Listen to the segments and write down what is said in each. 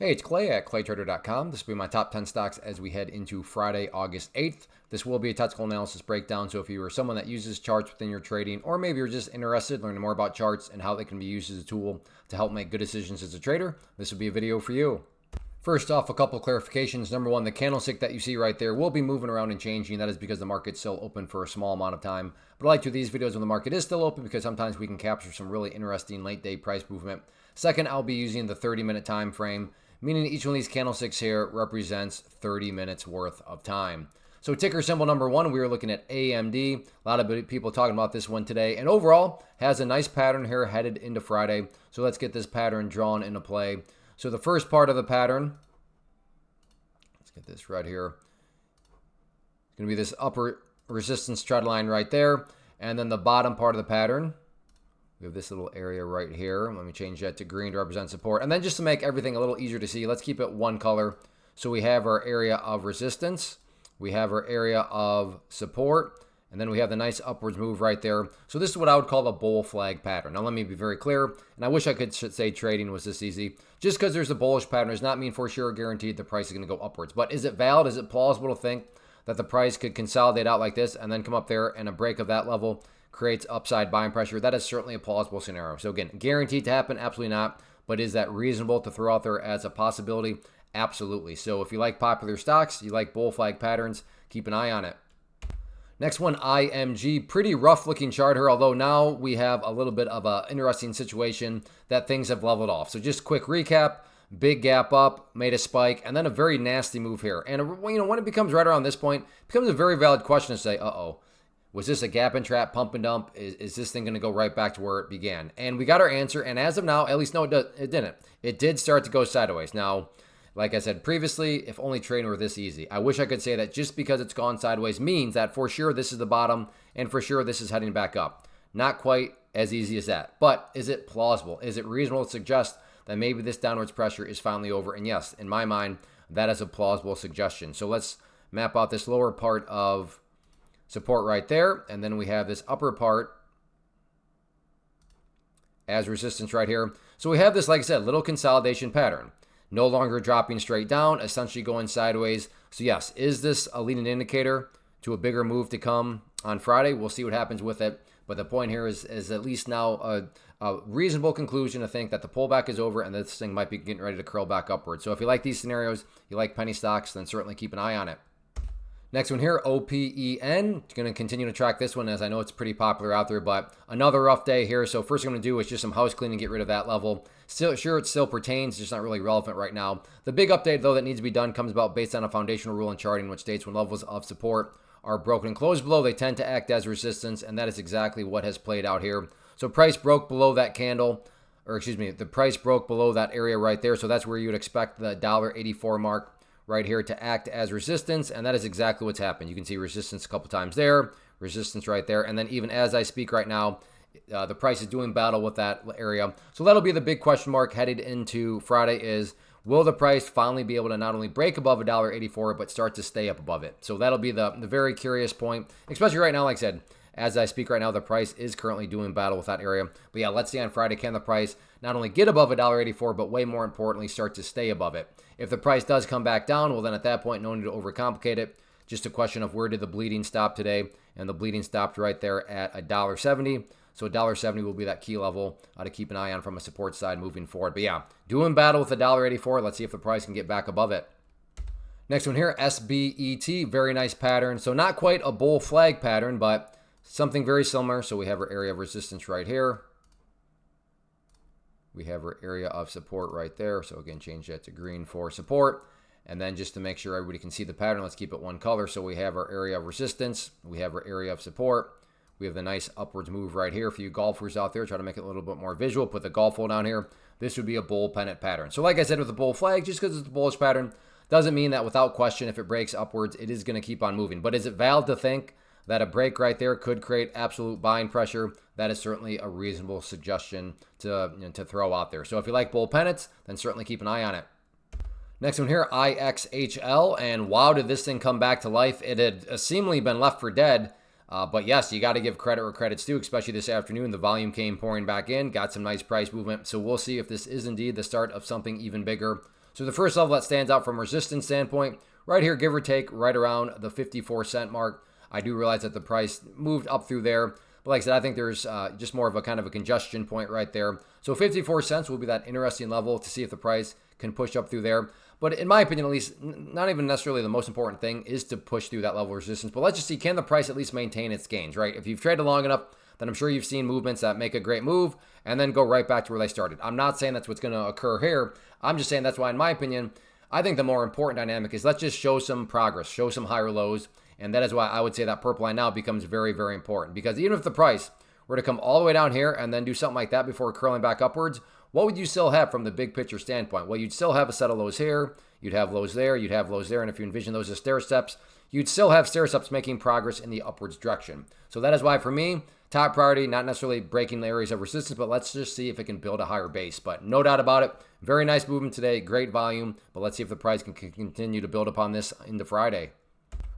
Hey, it's Clay at claytrader.com. This will be my top 10 stocks as we head into Friday, August 8th. This will be a technical analysis breakdown, so if you are someone that uses charts within your trading, or maybe you're just interested in learning more about charts and how they can be used as a tool to help make good decisions as a trader, this will be a video for you. First off, a couple clarifications. Number one, the candlestick that you see right there will be moving around and changing. That is because the market's still open for a small amount of time. But I like to do these videos when the market is still open because sometimes we can capture some really interesting late day price movement. Second, I'll be using the 30-minute time frame, meaning each one of these candlesticks here represents 30 minutes worth of time. So ticker symbol number one, we are looking at AMD. A lot of people talking about this one today. And overall, has a nice pattern here headed into Friday. So let's get this pattern drawn into play. So the first part of the pattern, let's get this right here. It's going to be this upper resistance trend line right there. And then the bottom part of the pattern, we have this little area right here. Let me change that to green to represent support. And then just to make everything a little easier to see, let's keep it one color. So we have our area of resistance. We have our area of support. And then we have the nice upwards move right there. So this is what I would call the bull flag pattern. Now let me be very clear, and I wish I could say trading was this easy. Just because there's a bullish pattern does not mean for sure guaranteed the price is going to go upwards. But is it valid? Is it plausible to think that the price could consolidate out like this and then come up there and a break of that level creates upside buying pressure? That is certainly a plausible scenario. So again, guaranteed to happen? Absolutely not. But is that reasonable to throw out there as a possibility? Absolutely. So if you like popular stocks, you like bull flag patterns, keep an eye on it. Next one, IMG. Pretty rough looking chart here, although now we have a little bit of an interesting situation that things have leveled off. So just quick recap, big gap up, made a spike, and then a very nasty move here. And when it becomes right around this point, it becomes a very valid question to say, was this a gap and trap, pump and dump? Is this thing going to go right back to where it began? And we got our answer, and as of now, at least no, it didn't. It did start to go sideways. Now, like I said previously, if only trading were this easy. I wish I could say that just because it's gone sideways means that for sure this is the bottom and for sure this is heading back up. Not quite as easy as that. But is it plausible? Is it reasonable to suggest that maybe this downwards pressure is finally over? And yes, in my mind, that is a plausible suggestion. So let's map out this lower part of support right there. And then we have this upper part as resistance right here. So we have this, like I said, little consolidation pattern. No longer dropping straight down, essentially going sideways. So yes, is this a leading indicator to a bigger move to come on Friday? We'll see what happens with it. But the point here is at least now a reasonable conclusion to think that the pullback is over and this thing might be getting ready to curl back upward. So if you like these scenarios, you like penny stocks, then certainly keep an eye on it. Next one here, OPEN. Going to continue to track this one as I know it's pretty popular out there, but another rough day here. So first I'm going to do is just some house cleaning, get rid of that level. Still, sure, it still pertains, just not really relevant right now. The big update, though, that needs to be done comes about based on a foundational rule in charting, which states when levels of support are broken and closed below, they tend to act as resistance, and that is exactly what has played out here. So price broke below that candle, or excuse me, the price broke below that area right there. So that's where you would expect the $1.84 mark right here to act as resistance, and that is exactly what's happened. You can see resistance a couple times there, resistance right there, and then even as I speak right now, the price is doing battle with that area. So that'll be the big question mark headed into Friday is, will the price finally be able to not only break above $1.84, but start to stay up above it? So that'll be the very curious point, especially right now, like I said, as I speak right now, the price is currently doing battle with that area. But yeah, let's see on Friday, can the price not only get above $1.84, but way more importantly, start to stay above it? If the price does come back down, well, then at that point, no need to overcomplicate it. Just a question of where did the bleeding stop today? And the bleeding stopped right there at $1.70. So $1.70 will be that key level to keep an eye on from a support side moving forward. But yeah, doing battle with $1.84. Let's see if the price can get back above it. Next one here, SBET, very nice pattern. So not quite a bull flag pattern, but something very similar. So we have our area of resistance right here. We have our area of support right there. So again, change that to green for support. And then just to make sure everybody can see the pattern, let's keep it one color. So we have our area of resistance. We have our area of support. We have the nice upwards move right here. For you golfers out there, try to make it a little bit more visual. Put the golf hole down here. This would be a bull pennant pattern. So like I said with the bull flag, just because it's a bullish pattern doesn't mean that without question, if it breaks upwards, it is going to keep on moving. But is it valid to think that a break right there could create absolute buying pressure? That is certainly a reasonable suggestion to throw out there. So if you like bull pennants, then certainly keep an eye on it. Next one here, IXHL. And wow, did this thing come back to life. It had seemingly been left for dead. But yes, you got to give credit where credit's due, especially this afternoon. The volume came pouring back in, got some nice price movement. So we'll see if this is indeed the start of something even bigger. So the first level that stands out from a resistance standpoint, right here, give or take, right around the 54-cent mark. I do realize that the price moved up through there. But like I said, I think there's just more of a kind of a congestion point right there. So 54 cents will be that interesting level to see if the price can push up through there. But in my opinion, at least, not even necessarily the most important thing is to push through that level of resistance. But let's just see, can the price at least maintain its gains, right? If you've traded long enough, then I'm sure you've seen movements that make a great move and then go right back to where they started. I'm not saying that's what's going to occur here. I'm just saying that's why, in my opinion, I think the more important dynamic is let's just show some progress, show some higher lows. And that is why I would say that purple line now becomes very, very important. Because even if the price were to come all the way down here and then do something like that before curling back upwards, what would you still have from the big picture standpoint? Well, you'd still have a set of lows here, you'd have lows there, you'd have lows there, and if you envision those as stair steps, you'd still have stair steps making progress in the upwards direction. So that is why, for me, top priority, not necessarily breaking the areas of resistance, but let's just see if it can build a higher base. But no doubt about it, very nice movement today, great volume, but let's see if the price can continue to build upon this into Friday.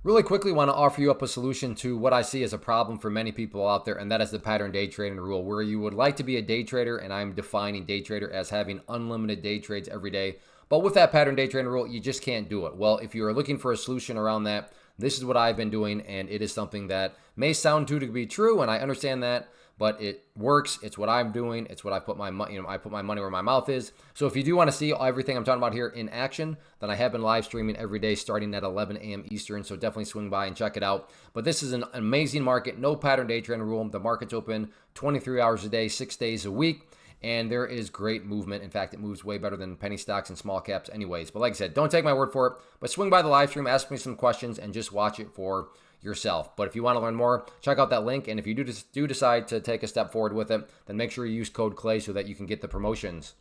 Really quickly want to offer you up a solution to what I see as a problem for many people out there, and that is the pattern day trading rule, where you would like to be a day trader, and I'm defining day trader as having unlimited day trades every day. But with that pattern day trading rule, you just can't do it. Well, if you are looking for a solution around that, this is what I've been doing, and it is something that may sound too good to be true, and I understand that, but it works. It's what I'm doing. It's what I put my money, I put my money where my mouth is. So if you do want to see everything I'm talking about here in action, then I have been live streaming every day starting at 11 a.m. Eastern. So definitely swing by and check it out. But this is an amazing market. No pattern day trading rule. The market's open 23 hours a day, 6 days a week. And there is great movement. In fact, it moves way better than penny stocks and small caps anyways. But like I said, don't take my word for it. But swing by the live stream, ask me some questions, and just watch it for yourself. But if you want to learn more, check out that link. And if you do decide to take a step forward with it, then make sure you use code CLAY so that you can get the promotions.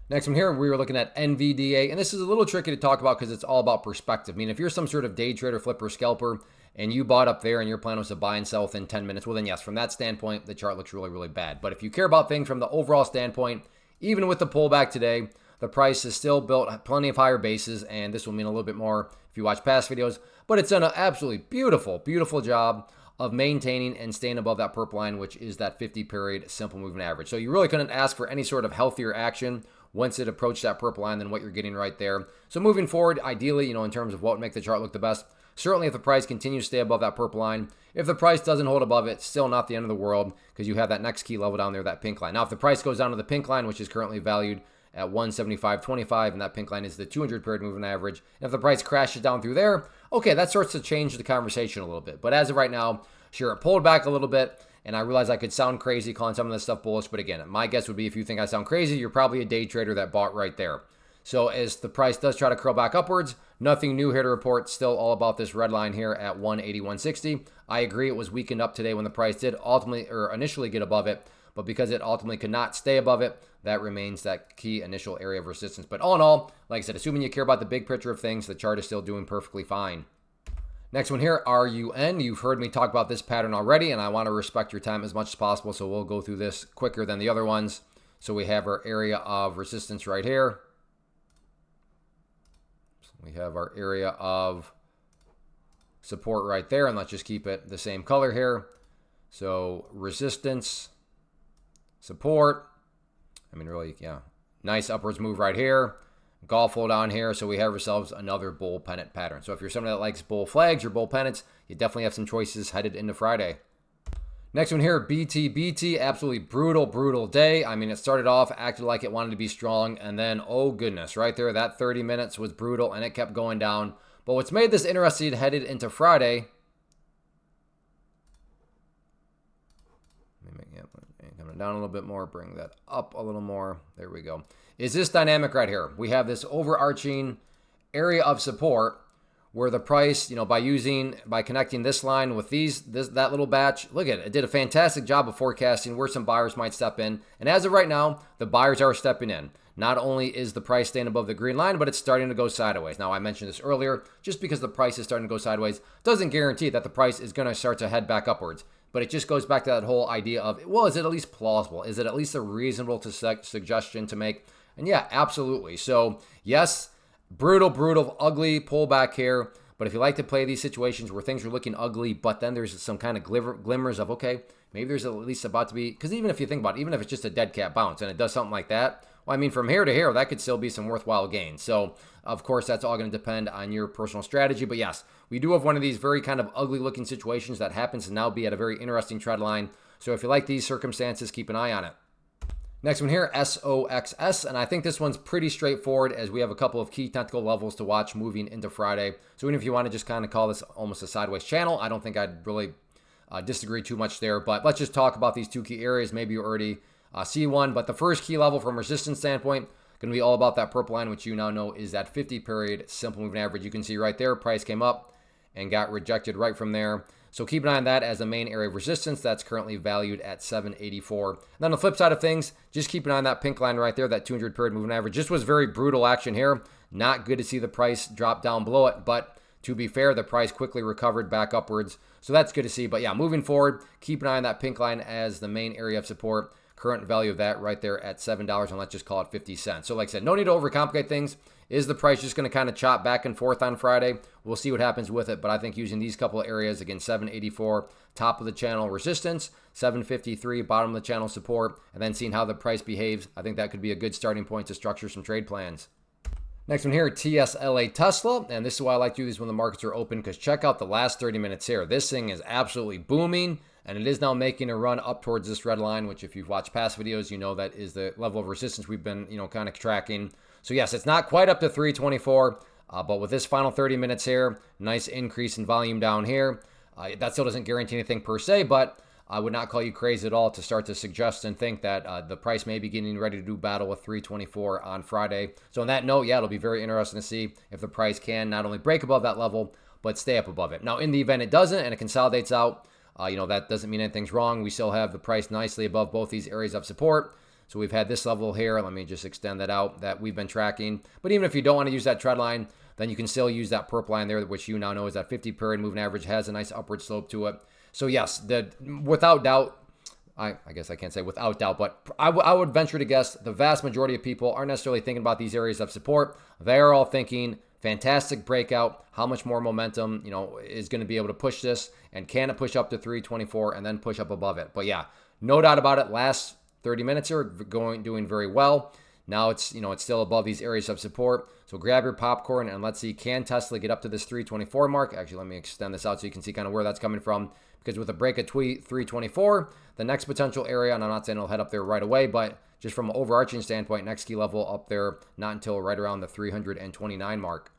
Next one here, we were looking at NVDA. And this is a little tricky to talk about because it's all about perspective. I mean, if you're some sort of day trader, flipper, scalper, and you bought up there and your plan was to buy and sell within 10 minutes, well then yes, from that standpoint, the chart looks really, really bad. But if you care about things from the overall standpoint, even with the pullback today, the price has still built plenty of higher bases, and this will mean a little bit more if you watch past videos. But it's done an absolutely beautiful, beautiful job of maintaining and staying above that purple line, which is that 50-period simple moving average. So you really couldn't ask for any sort of healthier action once it approached that purple line than what you're getting right there. So moving forward, ideally, in terms of what would make the chart look the best, certainly if the price continues to stay above that purple line. If the price doesn't hold above it, still not the end of the world because you have that next key level down there, that pink line. Now, if the price goes down to the pink line, which is currently valued at 175.25, and that pink line is the 200-period moving average, and if the price crashes down through there, okay, that starts to change the conversation a little bit. But as of right now, sure, it pulled back a little bit, and I realize I could sound crazy calling some of this stuff bullish, but again, my guess would be if you think I sound crazy, you're probably a day trader that bought right there. So as the price does try to curl back upwards, nothing new here to report. Still all about this red line here at 181.60. I agree it was weakened up today when the price did initially get above it, but because it ultimately could not stay above it, that remains that key initial area of resistance. But all in all, like I said, assuming you care about the big picture of things, the chart is still doing perfectly fine. Next one here, RUN. You've heard me talk about this pattern already, and I want to respect your time as much as possible, so we'll go through this quicker than the other ones. So we have our area of resistance right here. We have our area of support right there, and let's just keep it the same color here. So resistance, support. I mean, really, yeah. Nice upwards move right here. Golf hole down here. So we have ourselves another bull pennant pattern. So if you're somebody that likes bull flags or bull pennants, you definitely have some choices headed into Friday. Next one here, BTBT. Absolutely brutal, brutal day. I mean, it started off, acted like it wanted to be strong, and then, oh goodness, right there, that 30 minutes was brutal, and it kept going down. But what's made this interesting headed into Friday, coming down a little bit more, bring that up a little more, there we go, is this dynamic right here. We have this overarching area of support where the price, by connecting this line with that little batch, look at it. It did a fantastic job of forecasting where some buyers might step in. And as of right now, the buyers are stepping in. Not only is the price staying above the green line, but it's starting to go sideways. Now, I mentioned this earlier, just because the price is starting to go sideways doesn't guarantee that the price is going to start to head back upwards. But it just goes back to that whole idea of, well, is it at least plausible? Is it at least a reasonable suggestion to make? And yeah, absolutely. So yes, brutal, brutal, ugly pullback here. But if you like to play these situations where things are looking ugly, but then there's some kind of glimmers of, okay, maybe there's at least about to be, because even if you think about it, even if it's just a dead cat bounce and it does something like that, well, I mean, from here to here, that could still be some worthwhile gains. So, of course, that's all going to depend on your personal strategy. But yes, we do have one of these very kind of ugly looking situations that happens to now be at a very interesting trend line. So if you like these circumstances, keep an eye on it. Next one here, SOXS, and I think this one's pretty straightforward as we have a couple of key technical levels to watch moving into Friday. So even if you want to just kind of call this almost a sideways channel, I don't think I'd really disagree too much there. But let's just talk about these two key areas. Maybe you already see one, but the first key level from resistance standpoint, going to be all about that purple line, which you now know is that 50-period simple moving average. You can see right there, price came up and got rejected right from there. So keep an eye on that as the main area of resistance. That's currently valued at 784. And then on the flip side of things, just keep an eye on that pink line right there, that 200-period moving average. Just was very brutal action here. Not good to see the price drop down below it, but to be fair, the price quickly recovered back upwards. So that's good to see. But yeah, moving forward, keep an eye on that pink line as the main area of support. Current value of that right there at $7, and let's just call it 50 cents. So like I said, no need to overcomplicate things. Is the price just going to kind of chop back and forth on Friday? We'll see what happens with it, but I think using these couple of areas, again, 784, top of the channel resistance, 753, bottom of the channel support, and then seeing how the price behaves, I think that could be a good starting point to structure some trade plans. Next one here, TSLA Tesla, and this is why I like to do these when the markets are open, because check out the last 30 minutes here. This thing is absolutely booming, and it is now making a run up towards this red line, which if you've watched past videos, you know that is the level of resistance we've been, kind of tracking. So yes, it's not quite up to 324, but with this final 30 minutes here, nice increase in volume down here. That still doesn't guarantee anything per se, but I would not call you crazy at all to start to suggest and think that the price may be getting ready to do battle with 324 on Friday. So on that note, yeah, it'll be very interesting to see if the price can not only break above that level, but stay up above it. Now, in the event it doesn't and it consolidates out, that doesn't mean anything's wrong. We still have the price nicely above both these areas of support. So we've had this level here. Let me just extend that out that we've been tracking. But even if you don't want to use that trend line, then you can still use that purple line there, which you now know is that 50-period moving average, has a nice upward slope to it. So yes, without doubt, I guess I can't say without doubt, but I would venture to guess the vast majority of people aren't necessarily thinking about these areas of support. They are all thinking fantastic breakout. How much more momentum, is going to be able to push this, and can it push up to 324 and then push up above it? But yeah, no doubt about it. Last 30 minutes here, doing very well. Now it's still above these areas of support. So grab your popcorn and let's see, can Tesla get up to this 324 mark? Actually, let me extend this out so you can see kind of where that's coming from. Because with a break at 324, the next potential area, and I'm not saying it'll head up there right away, but just from an overarching standpoint, next key level up there, not until right around the 329 mark.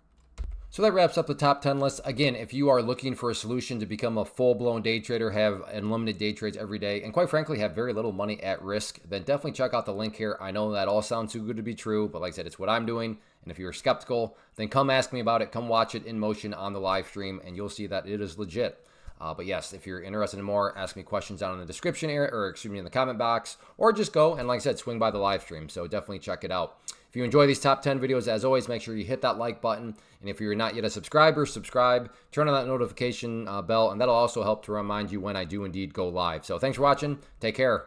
So that wraps up the top 10 list. Again, if you are looking for a solution to become a full-blown day trader, have unlimited day trades every day, and quite frankly, have very little money at risk, then definitely check out the link here. I know that all sounds too good to be true, but like I said, it's what I'm doing. And if you're skeptical, then come ask me about it. Come watch it in motion on the live stream, and you'll see that it is legit. But yes, if you're interested in more, ask me questions down in the description area, or excuse me, in the comment box, or just go and, like I said, swing by the live stream. So definitely check it out. If you enjoy these top 10 videos, as always, make sure you hit that like button. And if you're not yet a subscriber, subscribe, turn on that notification bell, and that'll also help to remind you when I do indeed go live. So thanks for watching. Take care.